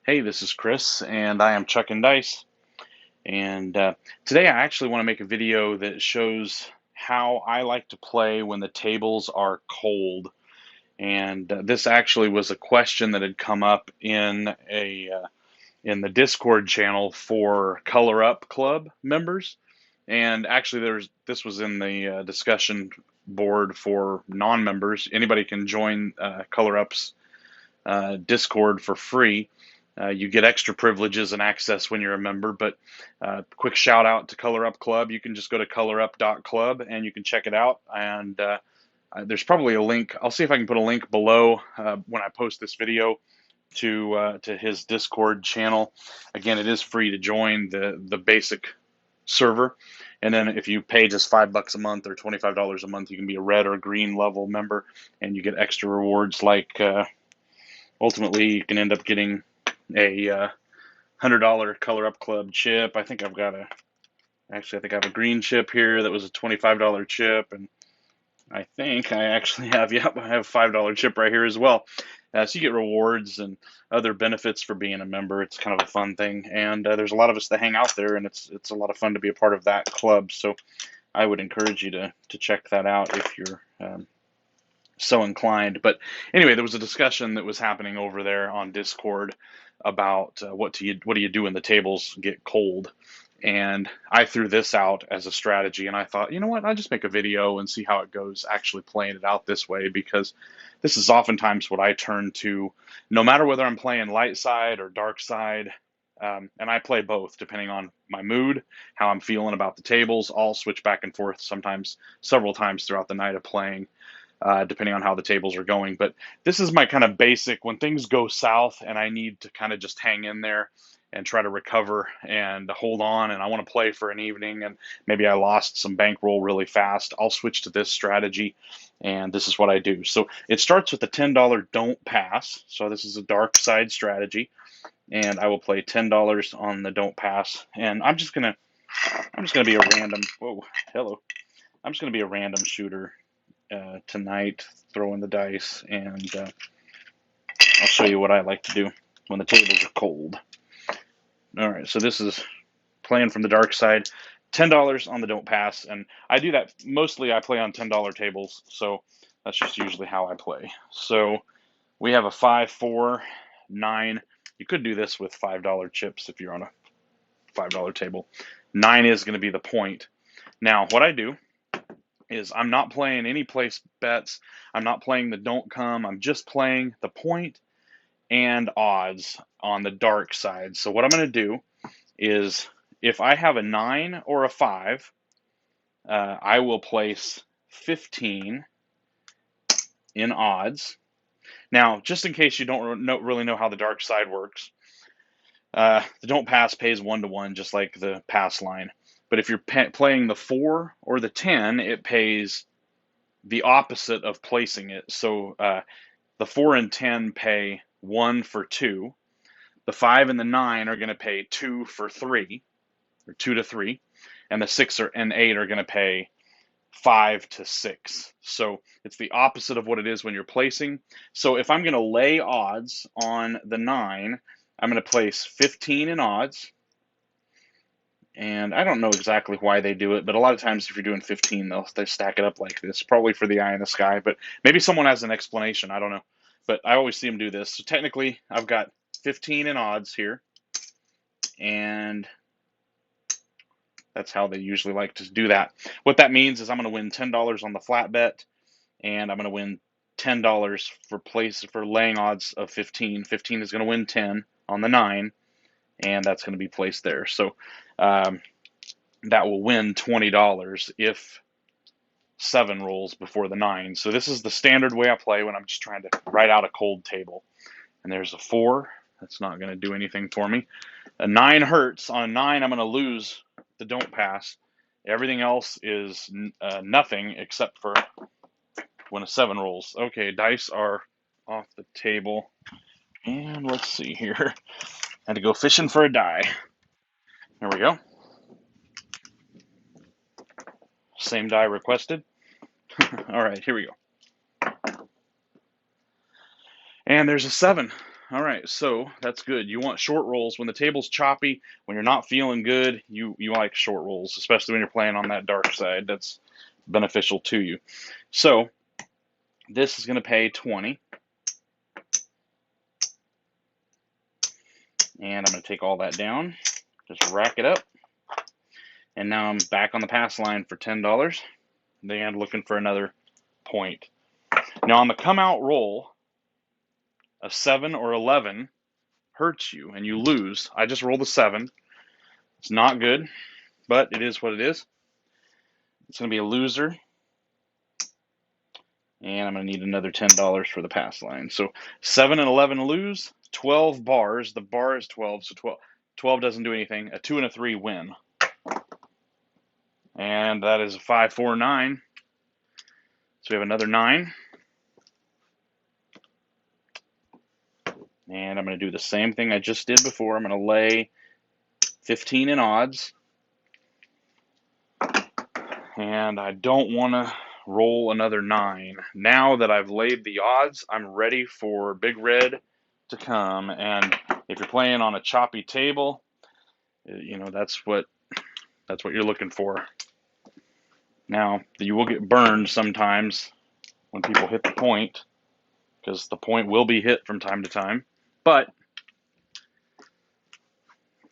Hey, this is Chris, and I am chucking dice. And today I actually want to make a video that shows how I like to play when the tables are cold. And this actually was a question that had come up in the Discord channel for Color Up Club members. And actually, this was in the discussion board for non-members. Anybody can join Color Up's Discord for free. You get extra privileges and access when you're a member. But quick shout out to Color Up Club. You can just go to colorup.club and you can check it out. And there's probably a link. I'll see if I can put a link below when I post this video to his Discord channel. Again, it is free to join the basic server. And then if you pay just $5 a month or $25 a month, you can be a red or green level member, and you get extra rewards like ultimately you can end up getting a $100 Color Up Club chip. I think I have a green chip here that was a $25 chip, and I think I actually have, yep, I have a $5 chip right here as well. So you get rewards and other benefits for being a member. It's kind of a fun thing, and there's a lot of us that hang out there, and it's a lot of fun to be a part of that club. So I would encourage you to check that out if you're so inclined. But anyway, there was a discussion that was happening over there on Discord about what do you do when the tables get cold. And I threw this out as a strategy, and I thought, you know what, I'll just make a video and see how it goes actually playing it out this way, because this is oftentimes what I turn to, no matter whether I'm playing light side or dark side. And I play both depending on my mood, how I'm feeling about the tables. I'll switch back and forth sometimes, several times throughout the night of playing, depending on how the tables are going. But this is my kind of basic when things go south and I need to kind of just hang in there and try to recover and hold on, and I want to play for an evening, and maybe I lost some bankroll really fast. I'll switch to this strategy, and this is what I do. So it starts with the $10 don't pass. So this is a dark side strategy, and I will play $10 on the don't pass. And I'm just gonna be a random. Whoa, hello. I'm just gonna be a random shooter tonight, throwing the dice, and I'll show you what I like to do when the tables are cold. All right, so this is playing from the dark side. $10 on the don't pass, and I do that mostly. I play on $10 tables, so that's just usually how I play. So we have a 5, 4, 9. You could do this with $5 chips if you're on a $5 table. 9 is going to be the point. Now, what I do is I'm not playing any place bets. I'm not playing the don't come. I'm just playing the point and odds on the dark side. So what I'm going to do is if I have a 9 or a 5, I will place 15 in odds. Now, just in case you don't really know how the dark side works, the don't pass pays 1-to-1, just like the pass line. But if you're playing the 4 or the 10, it pays the opposite of placing it. So the 4 and 10 pay 1 for 2. The 5 and the 9 are going to pay 2 for 3, or 2 to 3. And the 6 and 8 are going to pay 5 to 6. So it's the opposite of what it is when you're placing. So if I'm going to lay odds on the 9, I'm going to place 15 in odds. And I don't know exactly why they do it, but a lot of times if you're doing 15, they stack it up like this, probably for the eye in the sky. But maybe someone has an explanation. I don't know. But I always see them do this. So technically, I've got 15 in odds here. And that's how they usually like to do that. What that means is I'm going to win $10 on the flat bet, and I'm going to win $10 for laying odds of 15. 15 is going to win 10 on the 9, and that's going to be placed there. So that will win $20 if 7 rolls before the 9. So this is the standard way I play when I'm just trying to write out a cold table. And there's a 4. That's not going to do anything for me. A 9 hurts. On a 9, I'm going to lose the don't pass. Everything else is nothing except for when a 7 rolls. Okay, dice are off the table. And let's see here. Had to go fishing for a die. There we go. Same die requested. All right, here we go. And there's a 7. All right, so that's good. You want short rolls when the table's choppy, when you're not feeling good. You like short rolls, especially when you're playing on that dark side. That's beneficial to you. So this is going to pay 20, and I'm going to take all that down, just rack it up, and now I'm back on the pass line for $10. Then looking for another point. Now on the come out roll, a 7 or 11 hurts you and you lose. I just rolled a 7. It's not good, but it is what it is. It's going to be a loser, and I'm going to need another $10 for the pass line. So 7 and 11 lose, 12 bars. The bar is 12, so 12 doesn't do anything. A 2 and a 3 win. And that is a 5, 4, 9. So we have another 9. And I'm going to do the same thing I just did before. I'm going to lay 15 in odds. And I don't want to roll another 9. Now that I've laid the odds, I'm ready for Big Red to come. And if you're playing on a choppy table, you know, that's what you're looking for. Now, you will get burned sometimes when people hit the point, because the point will be hit from time to time. But,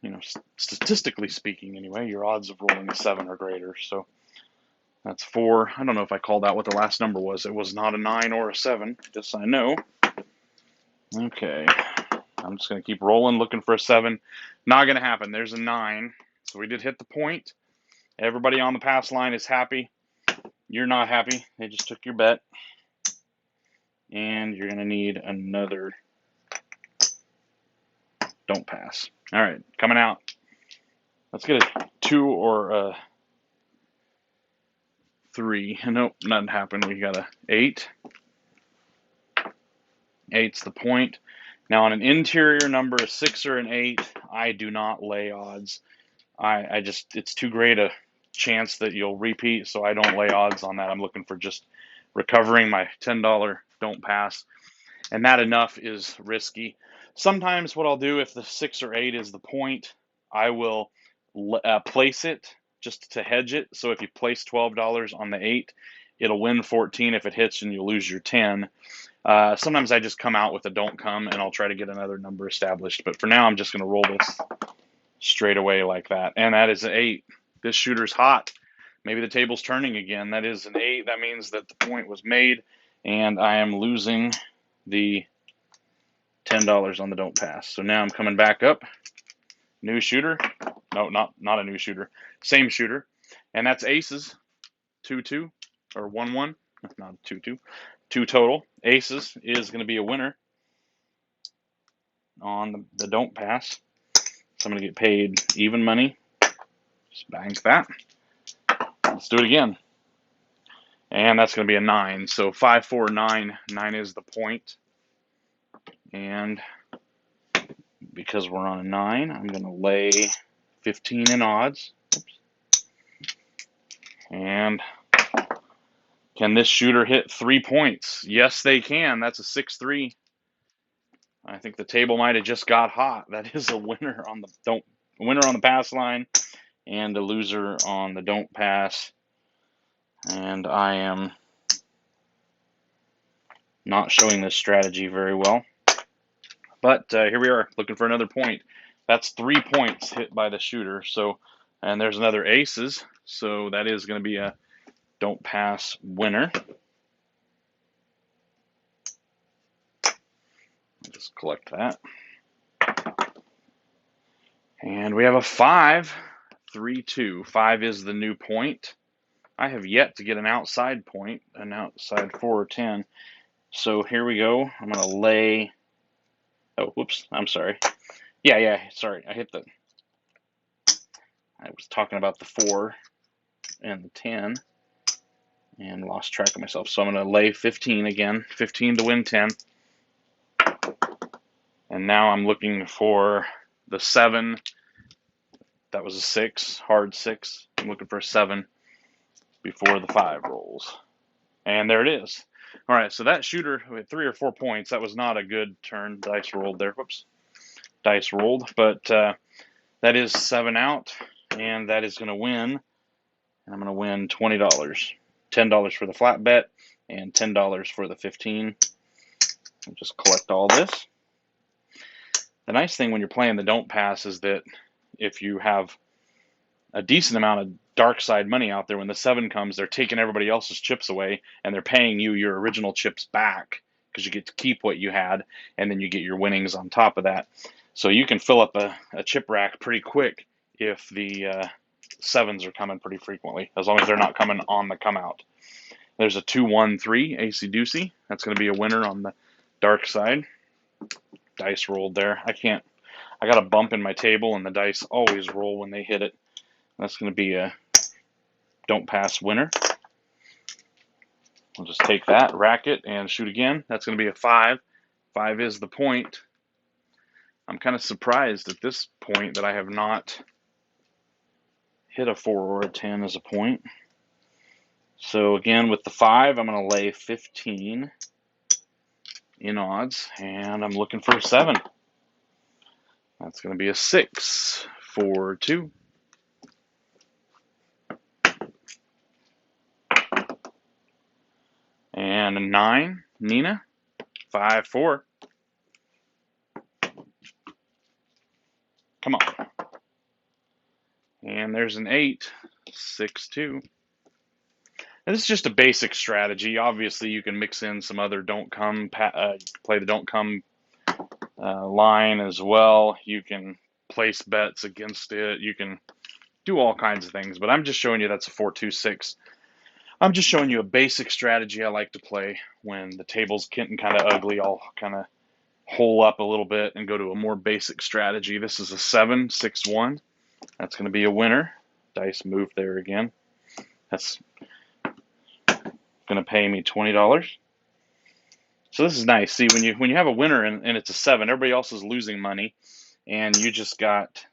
you know, statistically speaking anyway, your odds of rolling a 7 or greater. So that's 4. I don't know if I called out what the last number was. It was not a 9 or a 7. Just I know. Okay. I'm just going to keep rolling, looking for a 7. Not going to happen. There's a 9. So we did hit the point. Everybody on the pass line is happy. You're not happy. They just took your bet. And you're going to need another don't pass. All right, coming out. Let's get a 2 or a 3. Nope, nothing happened. We got a 8. 8's the point. Now on an interior number, a 6 or an 8, I do not lay odds. I just, it's too great a chance that you'll repeat, so I don't lay odds on that. I'm looking for just recovering my $10 don't pass, and that enough is risky. Sometimes what I'll do, if the 6 or 8 is the point, I will place it just to hedge it. So if you place $12 on the 8, it'll win 14 if it hits, and you'll lose your 10. Sometimes I just come out with a don't come, and I'll try to get another number established. But for now, I'm just going to roll this straight away like that. And that is an 8. This shooter's hot. Maybe the table's turning again. That is an 8. That means that the point was made, and I am losing the $10 on the don't pass. So now I'm coming back up. New shooter. No, not a new shooter. Same shooter. And that's aces. 2-2 or 1-1. Not 2-2. 2 total. Aces is going to be a winner on the don't pass. So I'm going to get paid even money. Just bank that. Let's do it again. And that's going to be a 9. So 5, 4, 9. 9 is the point. And because we're on a 9, I'm going to lay 15 in odds. Oops. And can this shooter hit 3 points? Yes, they can. That's a 6-3. I think the table might have just got hot. That is a winner on the pass line and a loser on the don't pass. And I am not showing this strategy very well. But here we are, looking for another point. That's 3 points hit by the shooter. So, and there's another aces. So that is going to be a don't pass winner. Just collect that. And we have a 5, 3, 2. 5 is the new point. I have yet to get an outside point, an outside 4 or 10. So here we go. I'm going to lay. Oh, whoops. I'm sorry. Yeah. Sorry. I was talking about the 4 and the 10 and lost track of myself. So I'm going to lay 15 again. 15 to win 10. And now I'm looking for the 7. That was a 6, hard 6. I'm looking for a 7 before the 5 rolls. And there it is. All right, so that shooter with 3 or 4 points, that was not a good turn. Dice rolled there. Whoops. Dice rolled, but that is 7 out, and that is going to win. I'm going to win $20. $10 for the flat bet, and $10 for the 15. I'll just collect all this. The nice thing when you're playing the don't pass is that if you have a decent amount of dark side money out there, when the 7 comes, they're taking everybody else's chips away, and they're paying you your original chips back because you get to keep what you had, and then you get your winnings on top of that. So you can fill up a chip rack pretty quick if the 7s are coming pretty frequently, as long as they're not coming on the come out. There's a 2-1-3 AC Deucey. That's going to be a winner on the dark side. Dice rolled there. I got a bump in my table, and the dice always roll when they hit it. That's going to be a don't pass winner. We'll just take that, rack it, and shoot again. That's going to be a 5. 5 is the point. I'm kind of surprised at this point that I have not hit a 4 or a 10 as a point. So again, with the 5, I'm going to lay 15 in odds, and I'm looking for a 7. That's going to be a 6, 4, 2. And a 9, Nina, 5, 4. Come on. And there's an 8, 6, 2. And this is just a basic strategy. Obviously, you can mix in some other don't come, play the don't come line as well. You can place bets against it. You can do all kinds of things, but I'm just showing you that's a 4-2-6. I'm just showing you a basic strategy I like to play when the table's getting kind of ugly. I'll kind of hole up a little bit and go to a more basic strategy. This is a 7, 6, 1. That's going to be a winner. Dice moved there again. That's going to pay me $20. So this is nice. See, when you have a winner and it's a 7, everybody else is losing money, and you just got,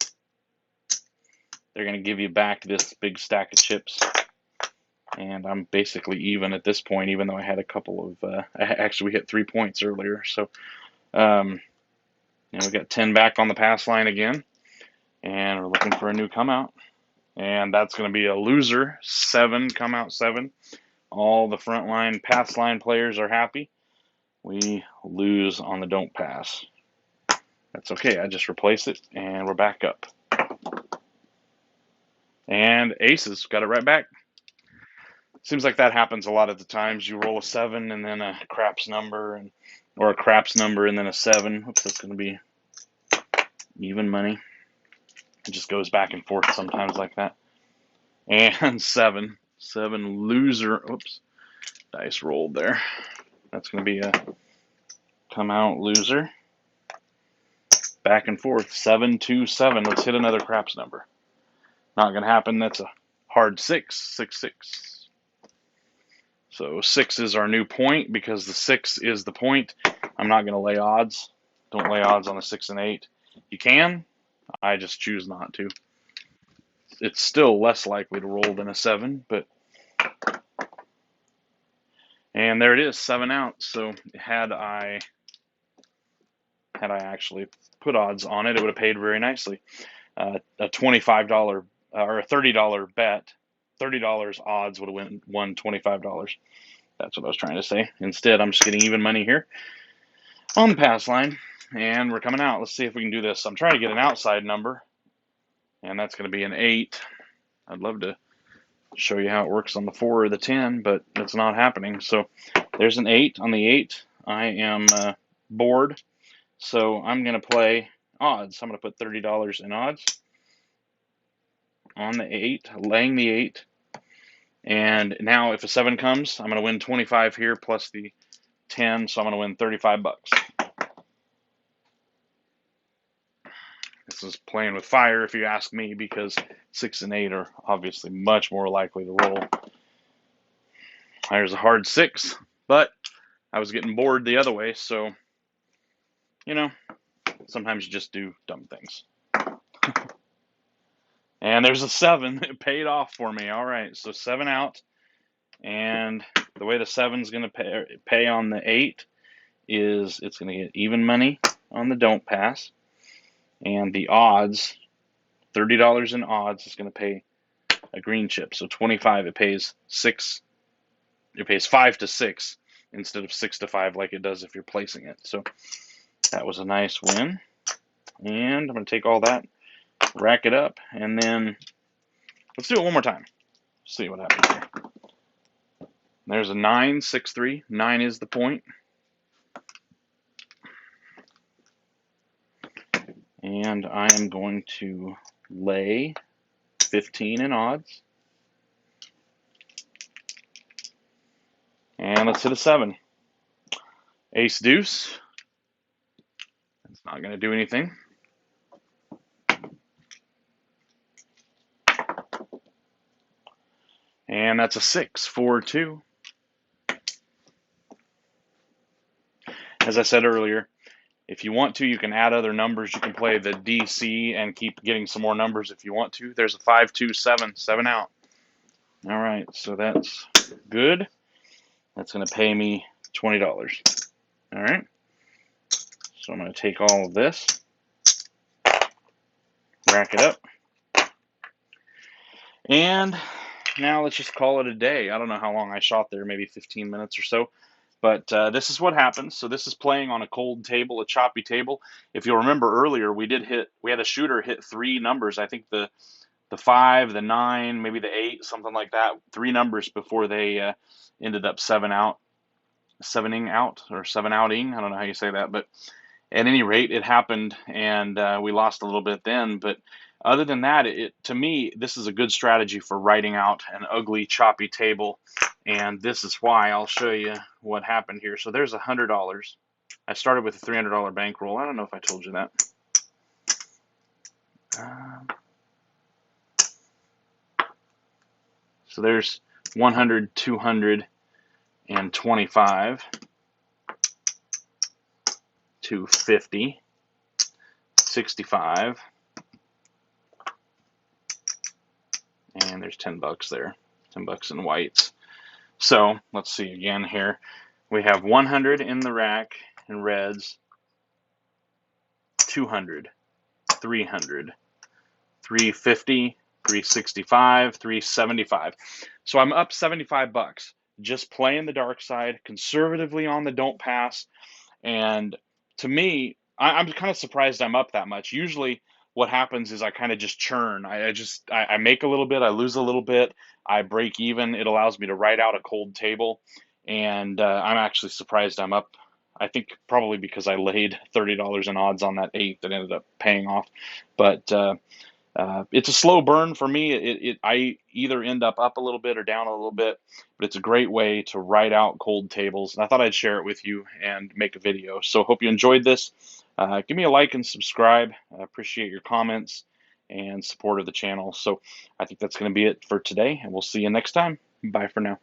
they're going to give you back this big stack of chips. And I'm basically even at this point, even though I had a couple of, actually we hit 3 points earlier. So, we got 10 back on the pass line again, and we're looking for a new come out. And that's going to be a loser, 7, come out 7. All the front line, pass line players are happy. We lose on the don't pass. That's okay, I just replace it, and we're back up. And aces, got it right back. Seems like that happens a lot of the times. You roll a 7 and then a craps number, or a craps number and then a 7. Oops, that's going to be even money. It just goes back and forth sometimes like that. And 7 loser. Oops, dice rolled there. That's going to be a come out loser. Back and forth, 7, 2, 7. Let's hit another craps number. Not going to happen. That's a hard 6, 6, 6. So 6 is our new point because the 6 is the point. I'm not going to lay odds. Don't lay odds on a 6 and 8. You can. I just choose not to. It's still less likely to roll than a 7, but. And there it is, 7 out. So had I actually put odds on it, it would have paid very nicely. A $25 or a $30 bet, $30 odds would have won $25. That's what I was trying to say. Instead, I'm just getting even money here on the pass line, and we're coming out. Let's see if we can do this. I'm trying to get an outside number, and that's going to be an 8. I'd love to show you how it works on the 4 or the 10, but it's not happening. So there's an 8. On the 8, I am bored, so I'm going to play odds. I'm going to put $30 in odds on the 8, laying the 8. And now if a 7 comes, I'm going to win 25 here plus the 10, so I'm going to win 35 bucks. This is playing with fire if you ask me, because 6 and 8 are obviously much more likely to roll. There's a hard 6, but I was getting bored the other way, so, sometimes you just do dumb things. And there's a 7. It paid off for me. All right, so 7 out. And the way the 7's going to pay on the 8 is it's going to get even money on the don't pass. And the odds, $30 in odds, is going to pay a green chip. So 25, it pays 6. It pays 5 to 6 instead of 6 to 5 like it does if you're placing it. So that was a nice win. And I'm going to take all that, rack it up, and then let's do it one more time. See what happens here. There's a 9, 6, 3. 9 is the point. And I am going to lay 15 in odds. And let's hit a 7. Ace deuce. It's not going to do anything. And that's a 6, 4, 2. As I said earlier, if you want to, you can add other numbers. You can play the DC and keep getting some more numbers if you want to. There's a 5, 2, 7, 7 out. All right, so that's good. That's going to pay me $20. All right, so I'm going to take all of this, rack it up, and now let's just call it a day. I don't know how long I shot there, maybe 15 minutes or so. But this is what happens. So this is playing on a cold table, a choppy table. If you'll remember earlier, we had a shooter hit 3 numbers. I think the 5, the 9, maybe the 8, something like that. 3 numbers before they ended up 7-ing out, or 7-outing. I don't know how you say that, but at any rate, it happened, and we lost a little bit then. But other than that, to me, this is a good strategy for writing out an ugly, choppy table. And this is why. I'll show you what happened here. So there's $100. I started with a $300 bankroll. I don't know if I told you that. So there's 100, 200, and 25, 250, 65, and there's $10 there, $10 in whites. So let's see again here. We have 100 in the rack in reds, 200, 300, 350, 365, 375. So I'm up $75 just playing the dark side, conservatively on the don't pass. And to me, I'm kind of surprised I'm up that much. Usually what happens is I kind of just churn. I make a little bit, I lose a little bit, I break even. It allows me to write out a cold table. And I'm actually surprised I'm up. I think probably because I laid $30 in odds on that 8 that ended up paying off. But it's a slow burn for me. I either end up a little bit or down a little bit, but it's a great way to write out cold tables. And I thought I'd share it with you and make a video. So hope you enjoyed this. Give me a like and subscribe. I appreciate your comments and support of the channel. So I think that's going to be it for today, and we'll see you next time. Bye for now.